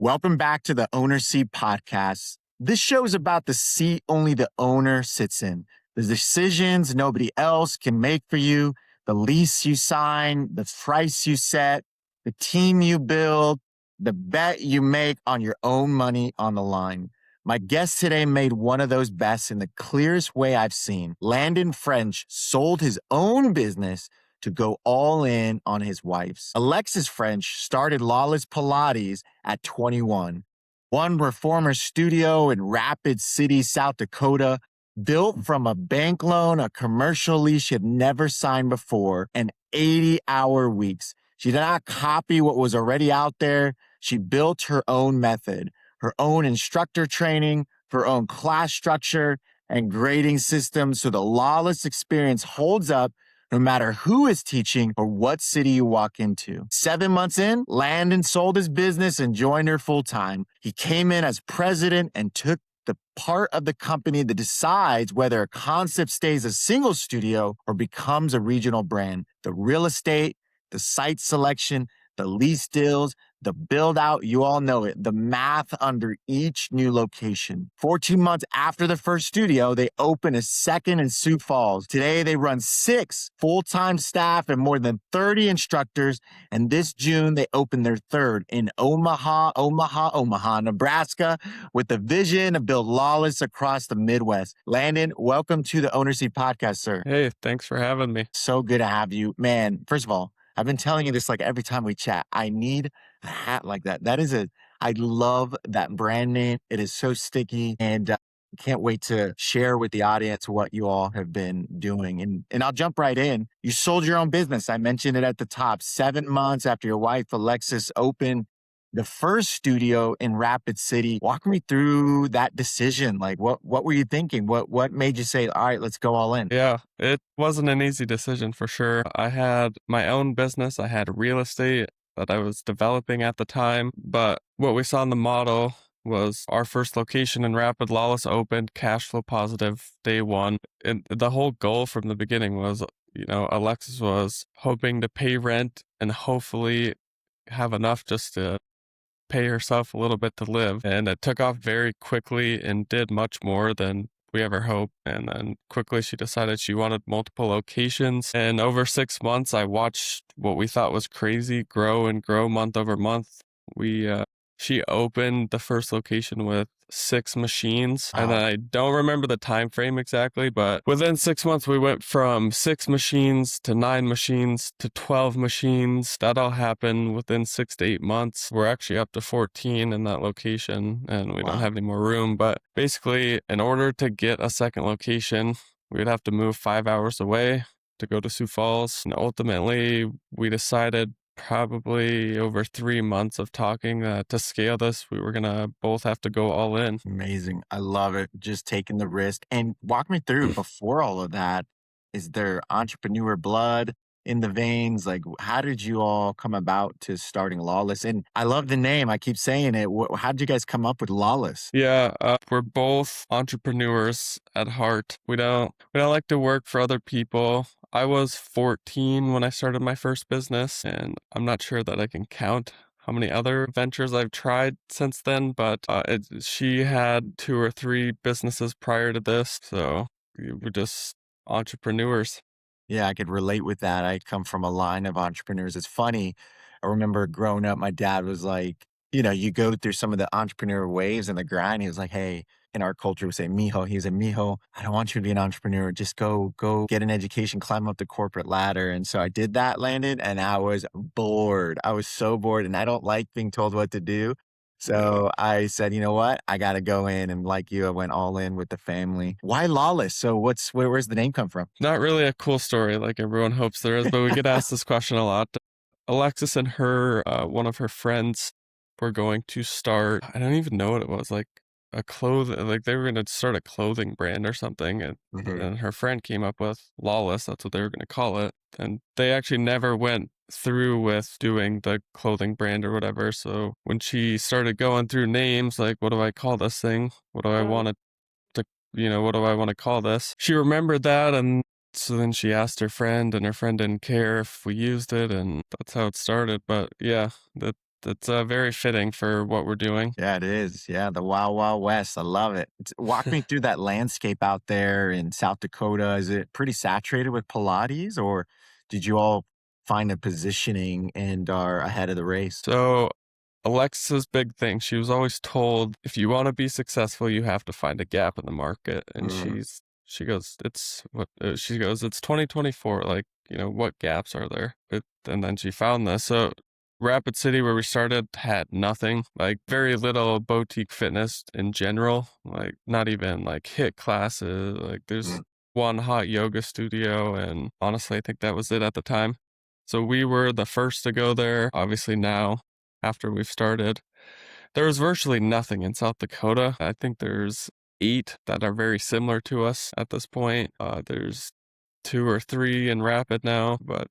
Welcome back to the Owner Seat Podcast. This show is about the seat only the owner sits in, the decisions nobody else can make for you, the lease you sign, the price you set, the team you build, the bet you make on your own money on the line. My guest today made one of those bets in the clearest way I've seen. Landon French sold his own business to go all in on his wife's. Alexis French started Lawless Pilates at 21. One reformer studio in Rapid City, South Dakota, built from a bank loan, a commercial lease she had never signed before, and 80-hour weeks. She did not copy what was already out there. She built her own method, her own instructor training, her own class structure and grading system, so the Lawless experience holds up no matter who is teaching or what city you walk into. 7 months in, Landon sold his business and joined her full-time. He came in as president and took the part of the company that decides whether a concept stays a single studio or becomes a regional brand. The real estate, the site selection, the lease deals, the build out, you all know it, the math under each new location. 14 months after the first studio, they open a second in Sioux Falls. Today, they run 6 full-time staff and more than 30 instructors. And this June, they open their third in Omaha, Nebraska, with the vision to build Lawless across the Midwest. Landon, welcome to the Owner Seat Podcast, sir. Hey, thanks for having me. So good to have you. Man, first of all, I've been telling you this like every time we chat. I need a hat like that. I love that brand name. It is so sticky and can't wait to share with the audience what you all have been doing. And I'll jump right in. You sold your own business. I mentioned it at the top. 7 months after your wife, Alexis, opened the first studio in Rapid City. Walk me through that decision. Like what were you thinking? What made you say, all right, let's go all in? Yeah, it wasn't an easy decision for sure. I had my own business. I had real estate that I was developing at the time. But what we saw in the model was our first location in Rapid, Lawless opened, cash flow positive day one. And the whole goal from the beginning was, Alexis was hoping to pay rent and hopefully have enough just to pay herself a little bit to live. And it took off very quickly and did much more than we ever hoped. And then quickly she decided she wanted multiple locations. And over 6 months, I watched what we thought was crazy grow and grow month over month. She opened the first location with 6 machines. Wow. And I don't remember the time frame exactly, but within 6 months, we went from 6 machines to 9 machines to 12 machines. That all happened within 6 to 8 months. We're actually up to 14 in that location and we don't have any more room. But basically, in order to get a second location, we'd have to move 5 hours away to go to Sioux Falls. And ultimately, we decided probably over 3 months of talking to scale this, we were going to both have to go all in. Amazing. I love it. Just taking the risk. And walk me through before all of that. Is there entrepreneur blood in the veins? Like, how did you all come about to starting Lawless? And I love the name. I keep saying it. How did you guys come up with Lawless? Yeah, we're both entrepreneurs at heart. We don't like to work for other people. I was 14 when I started my first business, and I'm not sure that I can count how many other ventures I've tried since then, but she had 2 or 3 businesses prior to this, so we're just entrepreneurs. Yeah, I could relate with that. I come from a line of entrepreneurs. It's funny. I remember growing up, my dad was like, you go through some of the entrepreneur waves and the grind. He was like, hey, in our culture, we say, mijo. He was like, mijo, I don't want you to be an entrepreneur. Just go get an education, climb up the corporate ladder. And so I did that, Landon, and I was bored. I was so bored, and I don't like being told what to do. So I said, you know what? I got to go in. And like you, I went all in with the family. Why Lawless? So where's the name come from? Not really a cool story like everyone hopes there is, but we get asked this question a lot. Alexis and one of her friends were going to start, I don't even know what it was, like a clothing, like they were going to start a clothing brand or something. And her friend came up with Lawless. That's what they were going to call it. And they actually never went through with doing the clothing brand or whatever. So when she started going through names, like, what do I call this thing? What do I want what do I want to call this? She remembered that. And so then she asked her friend, and her friend didn't care if we used it. And that's how it started. But yeah, That's very fitting for what we're doing. Yeah, it is. Yeah, the Wild Wild West. I love it. Walk me through that landscape out there in South Dakota. Is it pretty saturated with Pilates, or did you all find a positioning and are ahead of the race? So Alexa's big thing, she was always told, if you want to be successful, you have to find a gap in the market. And Mm, she goes, she goes, it's 2024. Like, what gaps are there? And then she found this. So Rapid City, where we started, had nothing, like very little boutique fitness in general, like not even like hit classes. Like there's mm. one hot yoga studio. And honestly, I think that was it at the time. So we were the first to go there. Obviously now, after we've started, there was virtually nothing in South Dakota. I think there's 8 that are very similar to us at this point. There's 2 or 3 in Rapid now, but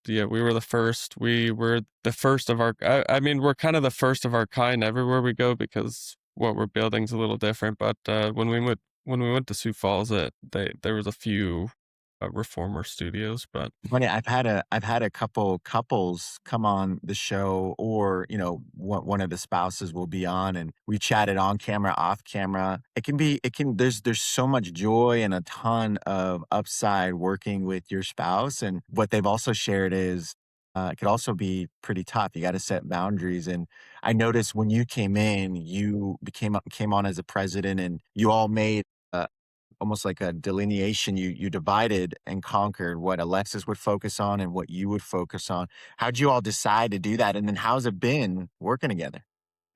yeah, we were the first. We were the first of our. I mean, we're kind of the first of our kind everywhere we go because what we're building is a little different. But when we went to Sioux Falls, there was a few reformer studios, but Funny, I've had a couple couples come on the show, or one of the spouses will be on, and we chatted on camera, off camera. There's so much joy and a ton of upside working with your spouse, and what they've also shared is it could also be pretty tough. You got to set boundaries, and I noticed when you came in, you came on as a president, and you all made almost like a delineation. You divided and conquered what Alexis would focus on and what you would focus on. How'd you all decide to do that? And then how's it been working together?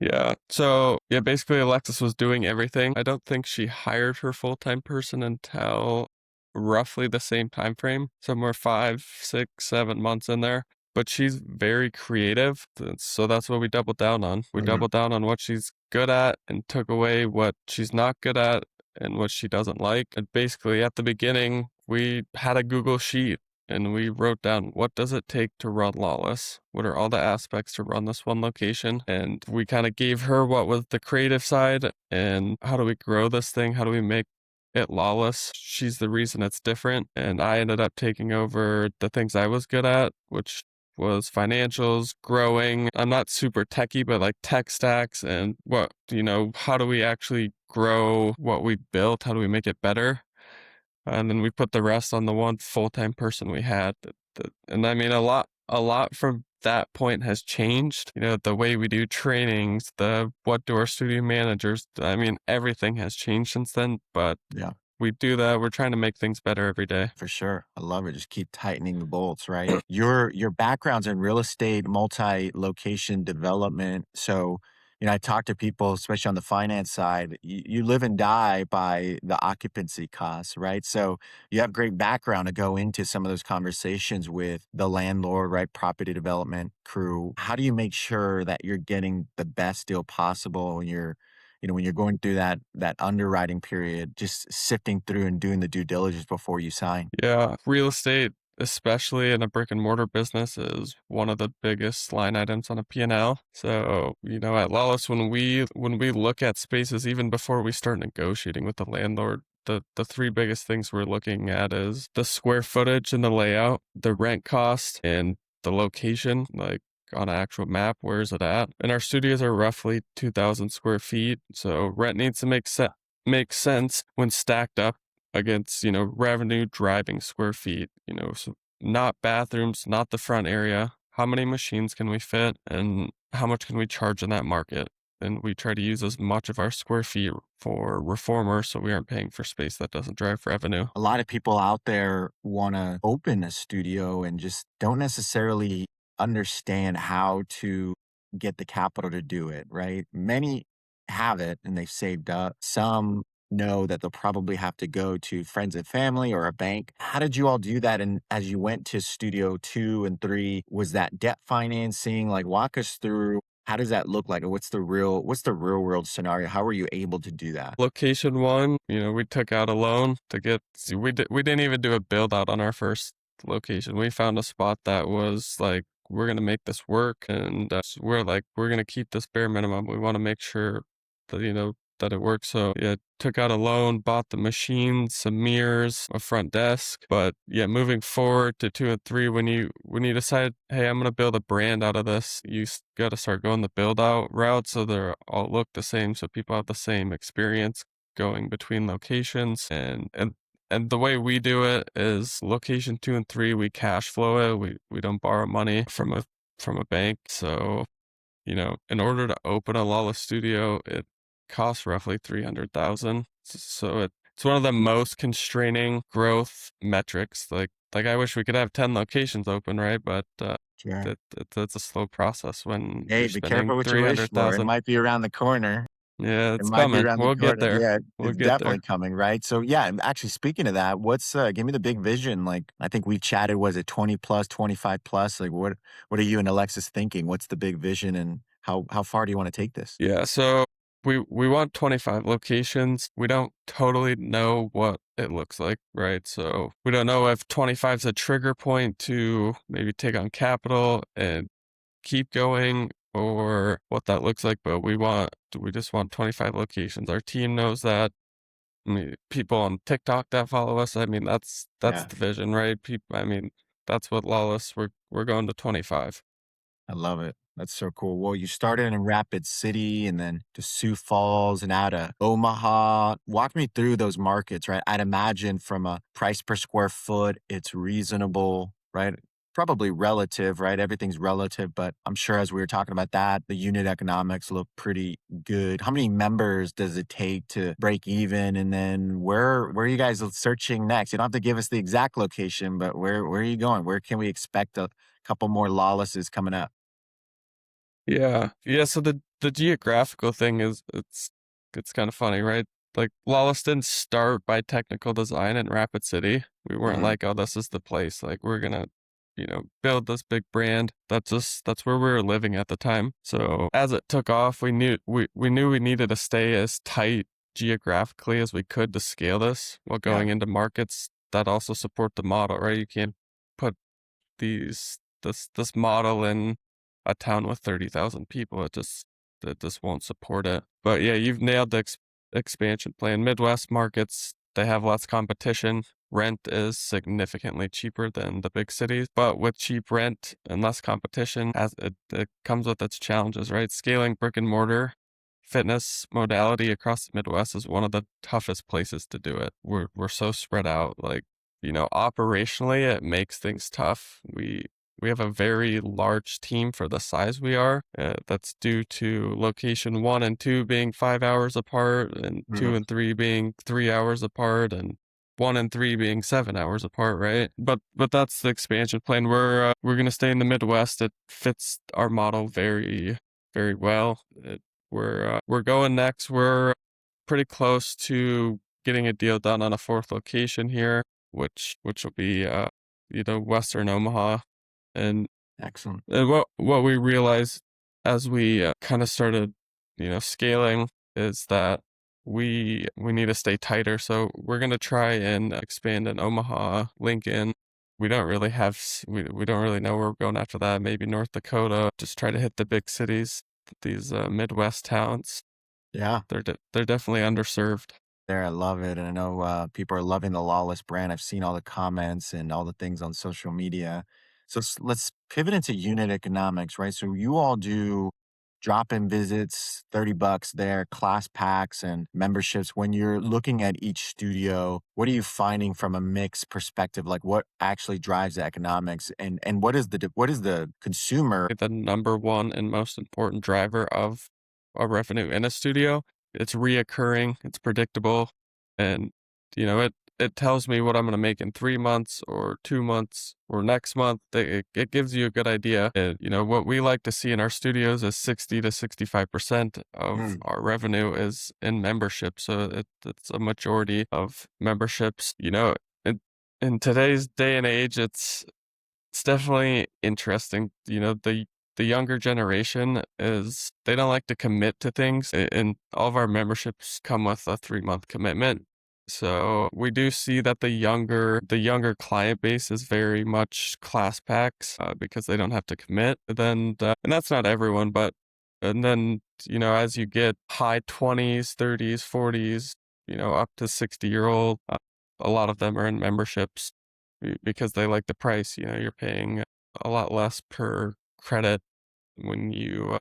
yeah. So yeah, basically Alexis was doing everything. I don't think she hired her full-time person until roughly the same time frame, somewhere 5, 6, 7 months in there. But she's very creative, so that's what we doubled down on. We Mhm. doubled down on what she's good at and took away what she's not good at and what she doesn't like. And basically at the beginning, we had a Google sheet and we wrote down, what does it take to run Lawless? What are all the aspects to run this one location? And we kind of gave her what was the creative side and how do we grow this thing? How do we make it Lawless? She's the reason it's different. And I ended up taking over the things I was good at, which was financials, growing. I'm not super techie, but like tech stacks and how do we actually grow what we built? How do we make it better? And then we put the rest on the one full-time person we had. And I mean, a lot from that point has changed. The way we do trainings, what do our studio managers, I mean, everything has changed since then, but Yeah. we do that. We're trying to make things better every day. For sure. I love it. Just keep tightening the bolts, right? Your background's in real estate, multi-location development. So, I talk to people, especially on the finance side, you live and die by the occupancy costs, right? So you have great background to go into some of those conversations with the landlord, right? Property development crew. How do you make sure that you're getting the best deal possible when you're going through that underwriting period, just sifting through and doing the due diligence before you sign? Yeah, real estate, especially in a brick and mortar business, is one of the biggest line items on a P&L. So, at Lawless, when we look at spaces, even before we start negotiating with the landlord, the 3 biggest things we're looking at is the square footage and the layout, the rent cost, and the location, like on an actual map, where is it at? And our studios are roughly 2,000 square feet, so rent needs to make sense when stacked up against, revenue driving square feet, so not bathrooms, not the front area. How many machines can we fit and how much can we charge in that market? And we try to use as much of our square feet for reformer so we aren't paying for space that doesn't drive revenue. A lot of people out there want to open a studio and just don't necessarily understand how to get the capital to do it, right? Many have it and they've saved up. Some know that they'll probably have to go to friends and family or a bank. How did you all do that? And as you went to studio 2 and 3, was that debt financing? Like, walk us through, how does that look like? Or what's the real world scenario? How were you able to do that? Location 1, we took out a loan to we didn't even do a build out on our first location. We found a spot that was like, we're going to make this work. And we're like, we're going to keep this bare minimum. We want to make sure that, that it works. So yeah, took out a loan, bought the machines, some mirrors, a front desk. But yeah, moving forward to 2 and 3, when you decide, hey, I'm gonna build a brand out of this, you got to start going the build out route so they're all look the same, so people have the same experience going between locations. And the way we do it is location 2 and 3, we cash flow it. We don't borrow money from a bank. So, in order to open a Lawless studio, it costs roughly $300,000. So it's one of the most constraining growth metrics. Like I wish we could have 10 locations open, right? But Sure. that's a slow process when Hey, you're be spending careful what you wish for. It 300,000. might be around the corner. Yeah, It it's might be coming. around the We'll get corner. there. Yeah, We'll it's get definitely there. coming, right? So yeah, and actually speaking of that, what's give me the big vision. Like I think we chatted, was it 20 plus, 25 plus? Like what are you and Alexis thinking? What's the big vision and how far do you want to take this? Yeah, so we want 25 locations. We don't totally know what it looks like, right? So we don't know if 25 is a trigger point to maybe take on capital and keep going or what that looks like, but we just want 25 locations. Our team knows that. I mean, people on TikTok that follow us, I mean, that's Yeah. the vision, right? People, I mean, that's what Lawless, we're going to 25. I love it. That's so cool. Well, you started in Rapid City and then to Sioux Falls and out of Omaha. Walk me through those markets, right? I'd imagine from a price per square foot, it's reasonable, right? Probably relative, right? Everything's relative, but I'm sure as we were talking about that, the unit economics look pretty good. How many members does it take to break even? And then where are you guys searching next? You don't have to give us the exact location, but where are you going? Where can we expect a couple more Lawlesses coming up? Yeah. Yeah, so the geographical thing is it's kind of funny, right? Like Lawless didn't start by technical design in Rapid City. We weren't Mhm. like, oh, this is the place. Like we're gonna, build this big brand. That's where we were living at the time. So as it took off, we knew we needed to stay as tight geographically as we could to scale this while Yeah. going into markets that also support the model, right? You can't put this model in a town with 30,000 people. It just won't support it. But yeah, you've nailed the expansion plan. Midwest markets, they have less competition. Rent is significantly cheaper than the big cities, but with cheap rent and less competition, as it comes with its challenges, right? Scaling brick and mortar fitness modality across the Midwest is one of the toughest places to do it. We're so spread out. Like, operationally, it makes things tough. We have a very large team for the size we are. That's due to location 1 and 2 being 5 hours apart, and 2 Mhm. and 3 being 3 hours apart, and 1 and 3 being 7 hours apart, right? But that's the expansion plan. We're gonna stay in the Midwest. It fits our model very, very well. We're going next. We're pretty close to getting a deal done on a 4th location here, which will be Western Omaha. And Excellent. what we realized as we kind of started, scaling is that we need to stay tighter. So we're gonna try and expand in Omaha, Lincoln. We don't really have we don't really know where we're going after that. Maybe North Dakota. Just try to hit the big cities. These Midwest towns, Yeah. they're definitely underserved. There, I love it. And I know people are loving the Lawless brand. I've seen all the comments and all the things on social media. So let's pivot into unit economics, right? So you all do drop-in visits, $30 there, class packs and memberships. When you're looking at each studio, what are you finding from a mix perspective? Like what actually drives the economics and what is the consumer? The number one and most important driver of a revenue in a studio. It's reoccurring, it's predictable, and it tells me what I'm going to make in 3 months or 2 months or next month. It gives you a good idea. What we like to see in our studios is 60 to 65% of Mm, our revenue is in membership. So it's a majority of memberships. In today's day and age, it's definitely interesting. The younger generation is they don't like to commit to things, and all of our memberships come with a 3-month commitment. So we do see that the younger client base is very much class packs because they don't have to commit. And that's not everyone, but And then, as you get high 20s, 30s, 40s, up to 60-year-old, a lot of them are in memberships because they like the price. You're paying a lot less per credit when you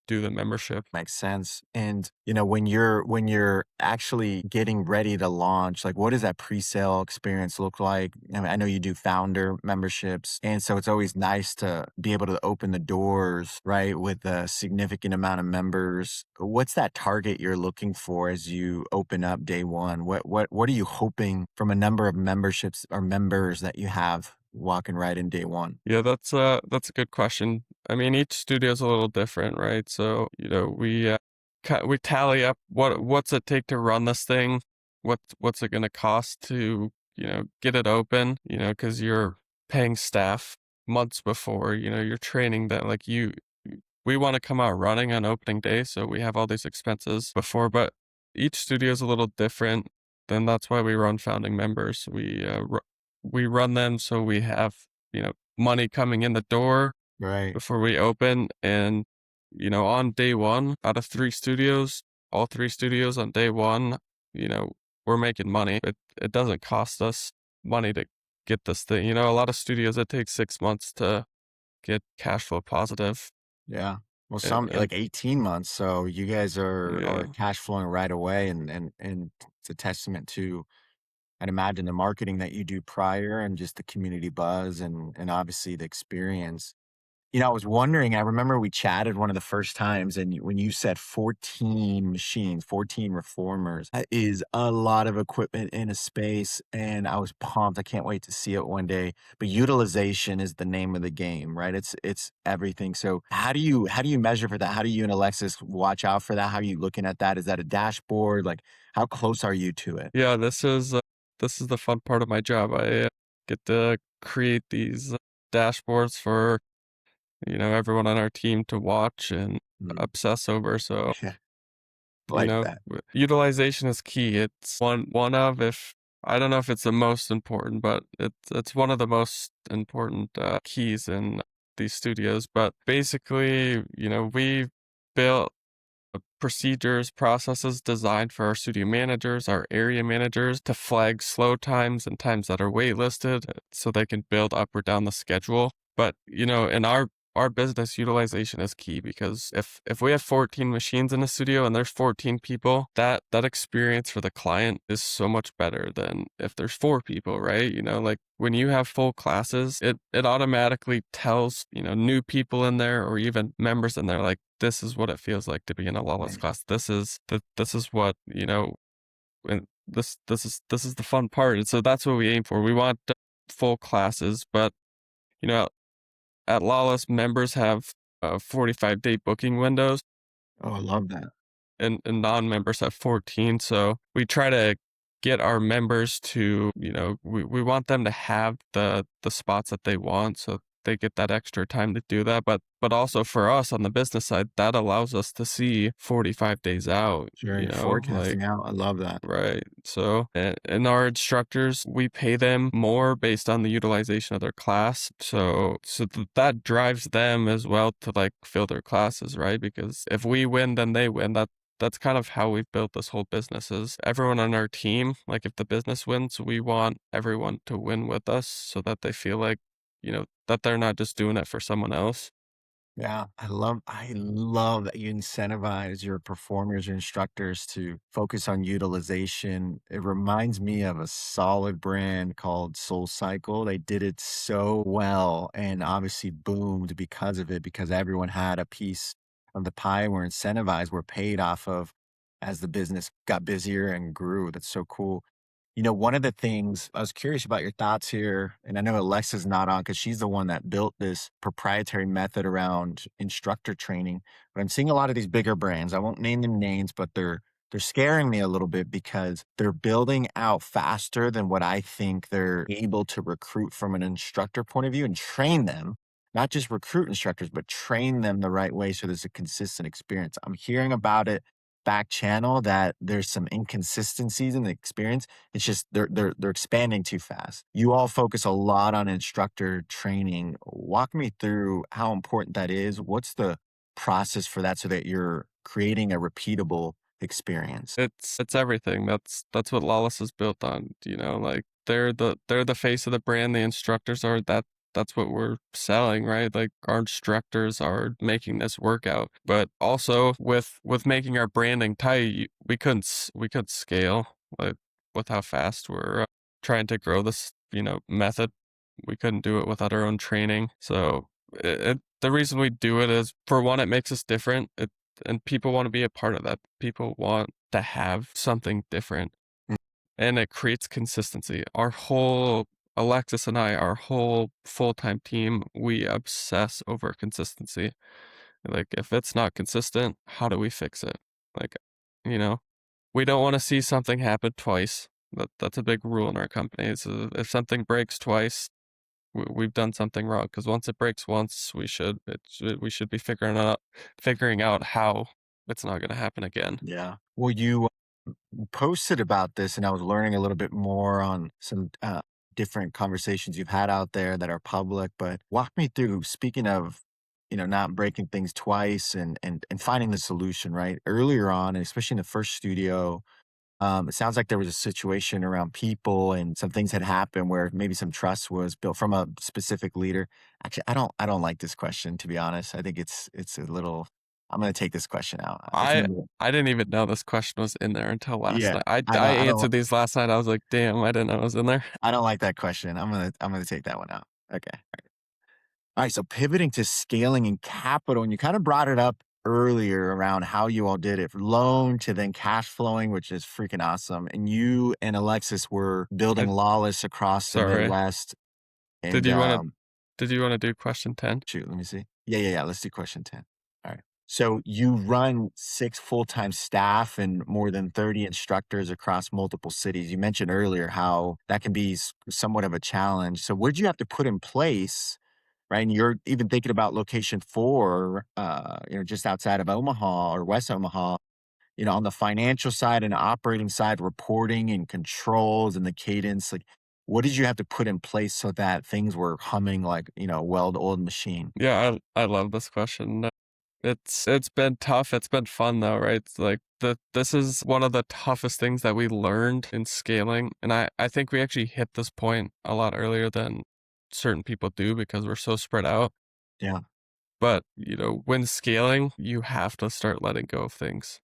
do the membership. Makes sense. And when you're actually getting ready to launch, like what does that pre-sale experience look like? I mean, I know you do founder memberships, and so it's always nice to be able to open the doors, right, with a significant amount of members. What's that target you're looking for as you open up day one? What are you hoping from a number of memberships or members that you have walking right in day one? Yeah, that's a good question. I mean, each studio is a little different, right? So, we tally up what's it take to run this thing, what's it going to cost to, get it open, because you're paying staff months before, you're training that like we want to come out running on opening day, so we have all these expenses before, but each studio is a little different. Then that's why we run founding members. We run them so we have money coming in the door Right. before we open. And, on day one, out of 3 studios, all 3 studios on day one, we're making money. It doesn't cost us money to get this thing. A lot of studios, it takes 6 months to get cash flow positive. Yeah. Well, some And like 18 months. So you guys are yeah, cash flowing right away, and it's a testament to, I'd imagine, the marketing that you do prior and just the community buzz and obviously the experience. I was wondering, I remember we chatted one of the first times, and when you said 14 machines, 14 reformers, that is a lot of equipment in a space. And I was pumped. I can't wait to see it one day. But utilization is the name of the game, right? It's everything. So how do you measure for that? How do you and Alexis watch out for that? How are you looking at that? Is that a dashboard? Like, how close are you to it? yeah, this is the fun part of my job. I get to create these dashboards for everyone on our team to watch and Mm. obsess over. So, Yeah, like that. utilization is key. It's one of, if I don't know if it's the most important, but it's one of the most important keys in these studios. But basically, we built procedures, processes designed for our studio managers, our area managers to flag slow times and times that are waitlisted so they can build up or down the schedule. But, in our business, utilization is key because if we have 14 machines in a studio and there's 14 people, that experience for the client is so much better than if there's 4 people, right? Like when you have full classes, it automatically tells, new people in there or even members in there, like, this is what it feels like to be in a Lawless Right. class. This is what, and this is the fun part. And so that's what we aim for. We want full classes, but you know, at Lawless, members have 45-day booking windows, Oh, I love that. and non-members have 14. So we try to get our members to, we want them to have the spots that they want, so they get that extra time to do that. But also for us on the business side, that allows us to see 45 days out, Sure. You're like. forecasting out. I love that. Right. So, and our instructors, we pay them more based on the utilization of their class. So that drives them as well to like fill their classes, right? Because if we win, then they win. That's kind of how we've built this whole business. Is everyone on our team, like if the business wins, we want everyone to win with us so that they feel like, that they're not just doing it for someone else. Yeah, I love that you incentivize your performers, your instructors to focus on utilization. It reminds me of a solid brand called Soul Cycle. They did it so well and obviously boomed because of it, because everyone had a piece of the pie, were incentivized, were paid off of as the business got busier and grew. That's so cool. One of the things I was curious about your thoughts here, and I know Alexa's not on because she's the one that built this proprietary method around instructor training. But I'm seeing a lot of these bigger brands. I won't name them names, but they're scaring me a little bit because they're building out faster than what I think they're able to recruit from an instructor point of view and train them. Not just recruit instructors, but train them the right way so there's a consistent experience. I'm hearing about it back channel that there's some inconsistencies in the experience. It's just they're expanding too fast. You all focus a lot on instructor training. Walk me through how important that is. What's the process for that so that you're creating a repeatable experience? It's everything. That's what Lawless is built on, like they're the face of the brand, the instructors are that's what we're selling, right? Like our instructors are making this workout. But also with making our branding tight, we couldn't scale like with how fast we're trying to grow this, method. We couldn't do it without our own training. So the reason we do it is, for one, it makes us different. And people want to be a part of that. People want to have something different, Mm. and it creates consistency. Alexis and I, our whole full-time team, we obsess over consistency. Like, if it's not consistent, how do we fix it? Like, you know, we don't want to see something happen twice. That's a big rule in our company. So if something breaks twice, we've done something wrong. Because once it breaks once, we should be figuring out how it's not going to happen again. Yeah. Well, you posted about this, and I was learning a little bit more on some different conversations you've had out there that are public. But walk me through, speaking of, not breaking things twice and finding the solution, right? Earlier on, and especially in the first studio, it sounds like there was a situation around people and some things had happened where maybe some trust was built from a specific leader. Actually, I don't like this question, to be honest. I think it's a little. I'm going to take this question out. I I think. I didn't even know this question was in there until last Yeah, night. I I I don't. I don't. answered these last night. I was like, damn, I didn't know it was in there. I don't like that question. I'm gonna take that one out. Okay. All right. So pivoting to scaling and capital, and you kind of brought it up earlier around how you all did it, from loan to then cash flowing, which is freaking awesome. And you and Alexis were building I, Lawless across the sorry. Midwest. Did And you want to did you want to do question 10? shoot, let me see. Yeah. Let's do question 10. All right. So you run 6 full-time staff and more than 30 instructors across multiple cities. You mentioned earlier how that can be somewhat of a challenge. So what did you have to put in place, right? And you're even thinking about location 4, just outside of Omaha or West Omaha, on the financial side and operating side, reporting and controls and the cadence. Like, what did you have to put in place so that things were humming like, a well-oiled machine? Yeah, I love this question. It's been tough. It's been fun though, right? It's like this is one of the toughest things that we learned in scaling, and I think we actually hit this point a lot earlier than certain people do because we're so spread out. Yeah. But, when scaling, you have to start letting go of things.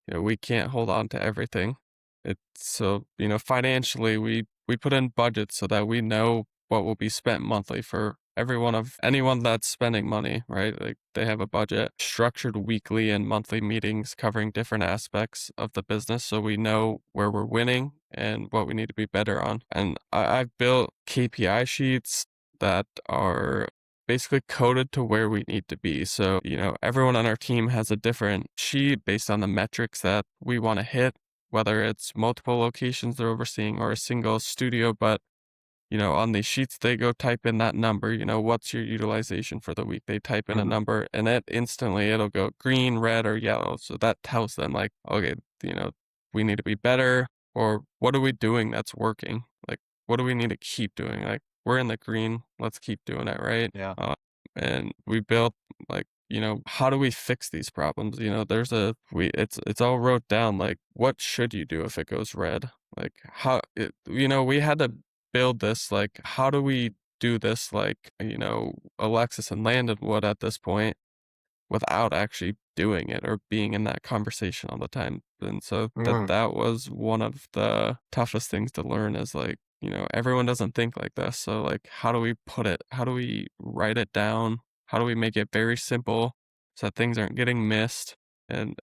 We can't hold on to everything. It's so, financially, we put in budgets so that we know what will be spent monthly for anyone that's spending money, right? Like they have a budget structured weekly and monthly meetings covering different aspects of the business so we know where we're winning and what we need to be better on. And I've built KPI sheets that are basically coded to where we need to be. So, everyone on our team has a different sheet based on the metrics that we want to hit, whether it's multiple locations they're overseeing or a single studio. But, on these sheets, they go type in that number, what's your utilization for the week? They type in a Mhm. number and it'll go green, red, or yellow. So that tells them like, okay, we need to be better, or what are we doing that's working? Like, what do we need to keep doing? Like, we're in the green, let's keep doing it, right? Yeah. And we built like, how do we fix these problems? It's all wrote down, like, what should you do if it goes red? Like we had to build this, like, how do we do this? Like, Alexis and Landon would at this point without actually doing it or being in that conversation all the time. And so Mm. that was one of the toughest things to learn is like, everyone doesn't think like this. So like, how do we put it? How do we write it down? How do we make it very simple so that things aren't getting missed and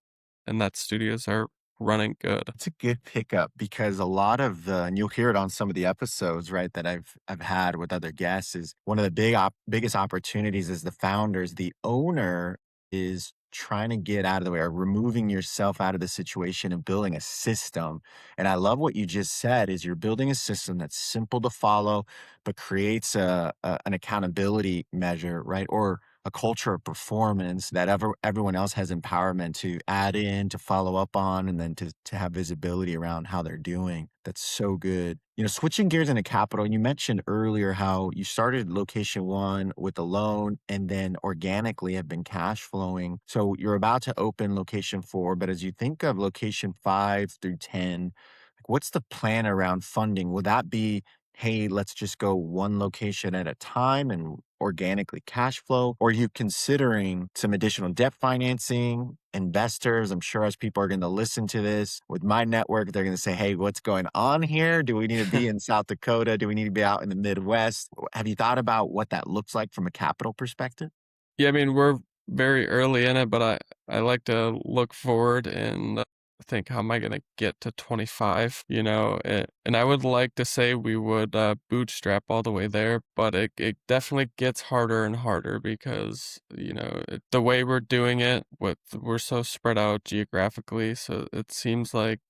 that studios are running good? It's a good pickup because a lot of and you'll hear it on some of the episodes, right, that I've had with other guests is one of the biggest opportunities as the founders, the owner is trying to get out of the way or removing yourself out of the situation and building a system. And I love what you just said is you're building a system that's simple to follow, but creates an accountability measure, right? Or a culture of performance that everyone else has empowerment to add in, to follow up on, and then to have visibility around how they're doing. That's so good. Switching gears into capital, you mentioned earlier how you started location one with a loan and then organically have been cash flowing. So you're about to open location four, but as you think of location five through 10, like what's the plan around funding? Will that be, hey, let's just go one location at a time and organically cash flow? Or are you considering some additional debt financing, investors? I'm sure as people are going to listen to this with my network, they're going to say, hey, what's going on here? Do we need to be in South Dakota? Do we need to be out in the Midwest? Have you thought about what that looks like from a capital perspective? Yeah, I mean, we're very early in it, but I like to look forward and think, how am I going to get to 25, and I would like to say we would bootstrap all the way there, but it definitely gets harder and harder because, the way we're doing it, we're so spread out geographically. So it seems like,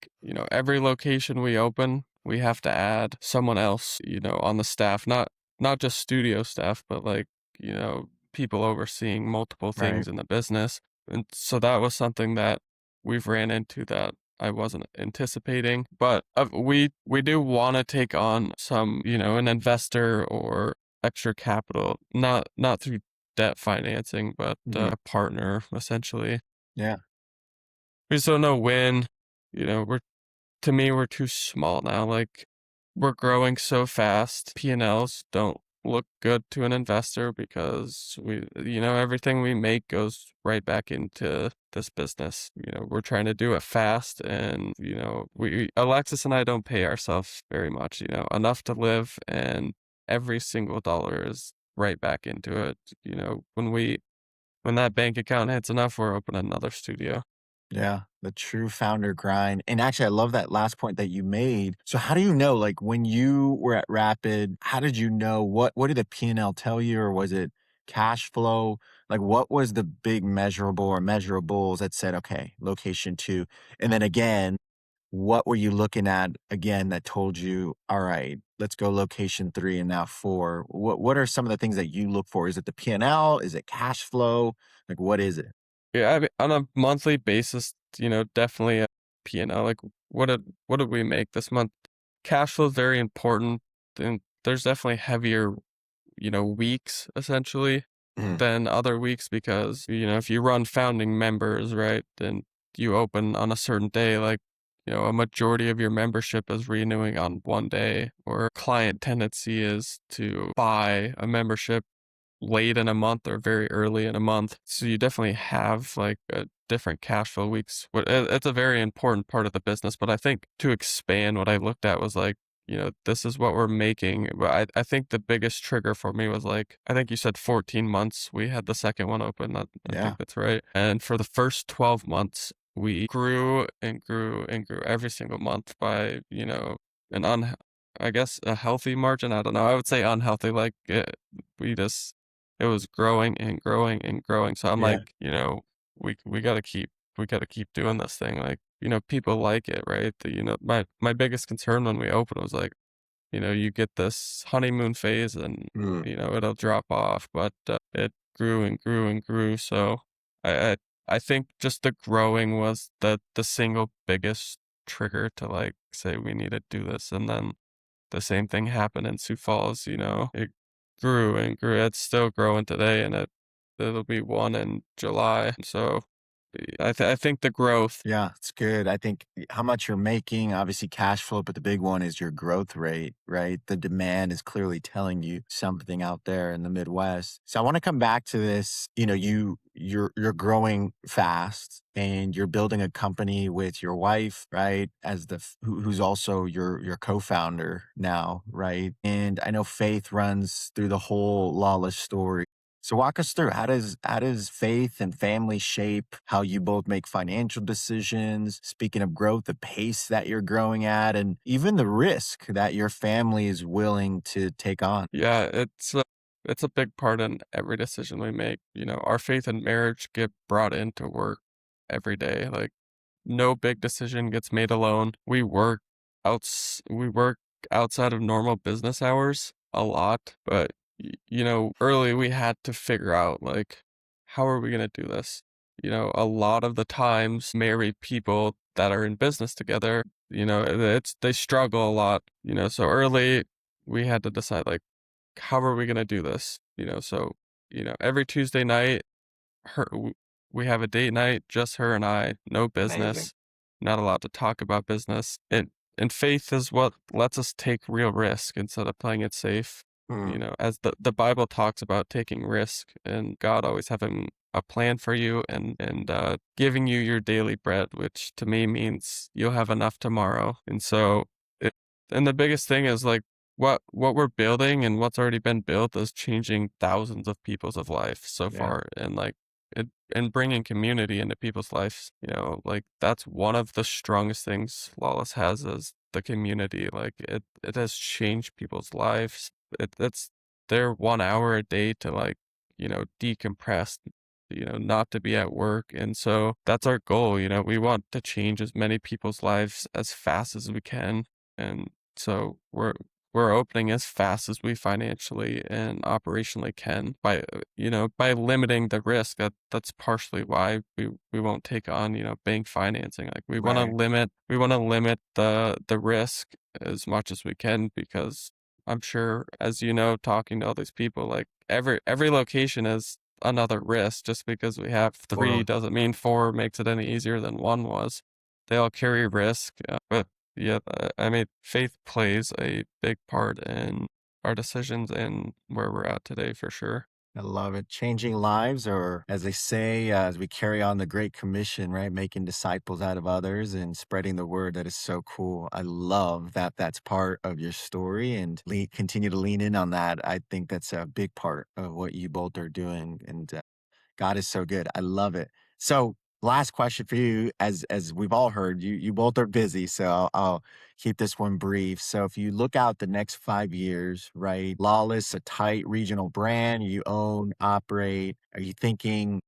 every location we open, we have to add someone else, on the staff, not just studio staff, but like, people overseeing multiple Right. things in the business. And so that was something that we've ran into that I wasn't anticipating. But we do want to take on some, an investor or extra capital, not through debt financing, but Mhm. a partner essentially. Yeah. We just don't know when, we're to me, we're too small now. Like, we're growing so fast. P&Ls don't look good to an investor because everything we make goes right back into this business. We're trying to do it fast, and, Alexis and I don't pay ourselves very much, enough to live, and every single dollar is right back into it. When that bank account hits enough, we're opening another studio. Yeah, the true founder grind. And actually, I love that last point that you made. So how do you know, like when you were at Rapid, how did you know what did the P&L tell you, or was it cash flow? Like what was the big measurable or measurables that said, okay, location two? And then again, what were you looking at again that told you, all right, let's go location three and now four? What are some of the things that you look for? Is it the P&L? Is it cash flow? Like what is it? Yeah, I mean, on a monthly basis, definitely a P&L. Like, what did we make this month? Cash flow is very important, and there's definitely heavier, weeks essentially Mhm. than other weeks because, if you run founding members, right, then you open on a certain day, like, a majority of your membership is renewing on one day, or client tendency is to buy a membership late in a month or very early in a month. So you definitely have like a different cash flow weeks. It's a very important part of the business. But I think to expand, what I looked at was like, this is what we're making. But I think the biggest trigger for me was like, I think you said 14 months. We had the second one open. I think Yeah. that's right. And for the first 12 months, we grew and grew and grew every single month by, an I guess a healthy margin. I don't know. I would say unhealthy. Like we just it was growing and growing and growing. So I'm Yeah. like, we gotta keep doing this thing. Like, people like it, right? My biggest concern when we opened was like, you get this honeymoon phase and, Mm. it'll drop off, but it grew and grew and grew. So I, I, I think just the growing was the single biggest trigger to like say we need to do this. And then the same thing happened in Sioux Falls, it grew and grew. It's still growing today, and it'll be one in July. So I think the growth. Yeah, it's good. I think how much you're making, obviously cash flow, but the big one is your growth rate, right? The demand is clearly telling you something out there in the Midwest. So I want to come back to this. You're growing fast and you're building a company with your wife, right? As who's also your co-founder now, right? And I know Faith runs through the whole Lawless story. So walk us through how does faith and family shape how you both make financial decisions? Speaking of growth, the pace that you're growing at, and even the risk that your family is willing to take on. Yeah, it's a big part in every decision we make. Our faith and marriage get brought into work every day. Like, no big decision gets made alone. We work outside of normal business hours a lot, but early we had to figure out like, how are we going to do this? A lot of the times married people that are in business together, they struggle a lot, so early we had to decide like, how are we going to do this? So, every Tuesday night, her we have a date night, just her and I, no Amazing. business, not allowed to talk about business. And faith is what lets us take real risk instead of playing it safe. Mm, As the Bible talks about taking risk and God always having a plan for you and giving you your daily bread, which to me means you'll have enough tomorrow. And so it, and the biggest thing is like what we're building and what's already been built is changing thousands of people's of life so yeah. far. And like and bringing community into people's lives, like that's one of the strongest things Lawless has is the community. Like it has changed people's lives. It's their 1 hour a day to like, decompress, not to be at work. And so that's our goal. We want to change as many people's lives as fast as we can. And so we're opening as fast as we financially and operationally can by limiting the risk. That's partially why we won't take on, bank financing. Like Right. we want to limit the risk as much as we can because I'm sure, as talking to all these people, like every location is another risk. Just because we have three Totally. doesn't mean four makes it any easier than one was. They all carry risk, but yeah, I mean, faith plays a big part in our decisions and where we're at today for sure. I love it. Changing lives, or as they say, as we carry on the Great Commission, right? Making disciples out of others and spreading the word. That is so cool. I love that that's part of your story and continue to lean in on that. I think that's a big part of what you both are doing. And God is so good. I love it. So, last question for you, as we've all heard, you both are busy, so I'll keep this one brief. So, if you look out the next 5 years, right? Lawless, a tight regional brand you own, operate. Are you thinking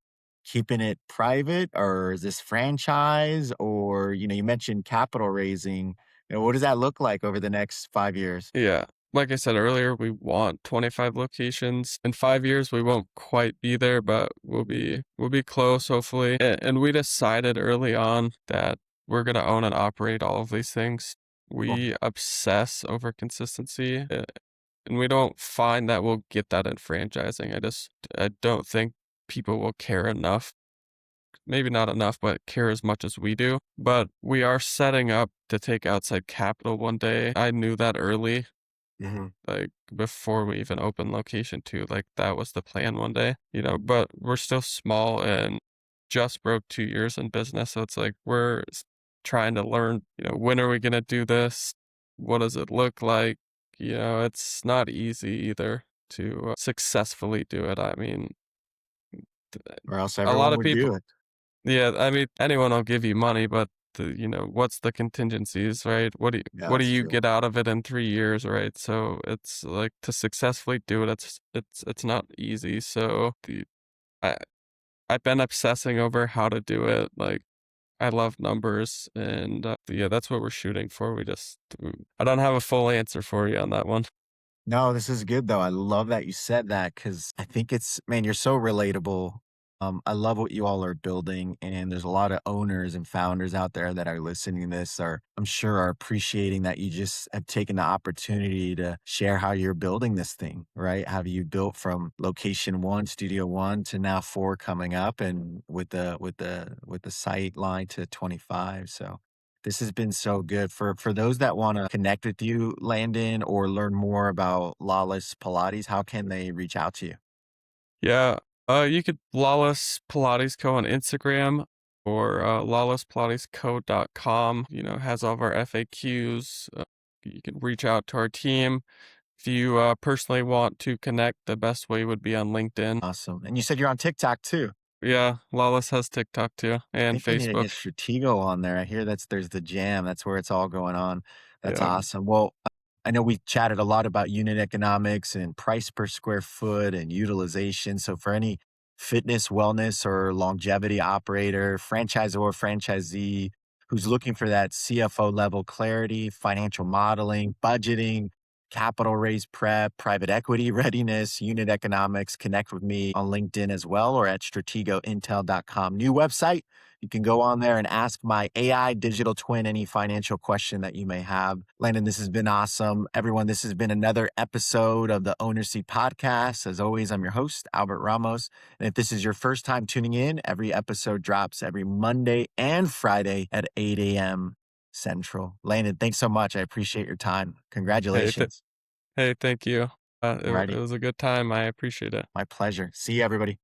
keeping it private, or is this franchise? Or you mentioned capital raising. What does that look like over the next 5 years? Yeah. Like I said earlier, we want 25 locations. In 5 years, we won't quite be there, but we'll be close, hopefully. And we decided early on that we're gonna own and operate all of these things. Cool. We obsess over consistency, and we don't find that we'll get that in franchising. I don't think people will care enough, maybe not enough, but care as much as we do. But we are setting up to take outside capital one day. I knew that early, Hmm. like before we even opened location two, like that was the plan one day, but we're still small and just broke 2 years in business. So it's like trying to learn, when are we going to do this? What does it look like? It's not easy either to successfully do it. I mean, Or else a lot everyone of would people, do it. yeah, I mean, anyone will give you money, but what's the contingencies, right? Yeah, What do that's you true. get out of it in 3 years, right? So it's like to successfully do it, it's not easy. So I I've been obsessing over how to do it. Like I love numbers, and yeah, that's what we're shooting for. I don't have a full answer for you on that one. No, this is good though. I love that you said that because I think it's, man, you're so relatable. I love what you all are building, and there's a lot of owners and founders out there that are listening to this are, I'm sure, are appreciating that you just have taken the opportunity to share how you're building this thing, right? How you built from location one, studio one, to now four coming up, and with the sight line to 25. So this has been so good. For those that want to connect with you, Landon, or learn more about Lawless Pilates, how can they reach out to you? Yeah, you could Lawless Pilates Co on Instagram or lawlesspilatesco.com. Has all of our FAQs. You can reach out to our team. If you personally want to connect, the best way would be on LinkedIn. Awesome. And you said you're on TikTok too. Yeah, Lawless has TikTok too I and think I need to get Facebook. Stratego on there. I hear there's the jam. That's where it's all going on. That's Yeah. awesome. Well, I know we chatted a lot about unit economics and price per square foot and utilization. So for any fitness, wellness, or longevity operator, franchisor or franchisee who's looking for that CFO level clarity, financial modeling, budgeting, capital raise prep, private equity readiness, unit economics, connect with me on LinkedIn as well or at strategointel.com. New website. You can go on there and ask my AI digital twin any financial question that you may have. Landon, this has been awesome. Everyone, this has been another episode of the Owner Seat Podcast. As always, I'm your host, Albert Ramos. And if this is your first time tuning in, every episode drops every Monday and Friday at 8 a.m. Central. Landon, thanks so much. I appreciate your time. Hey, Congratulations. hey, thank you. It Alrighty. was a good time. I appreciate it. My pleasure. See you, everybody.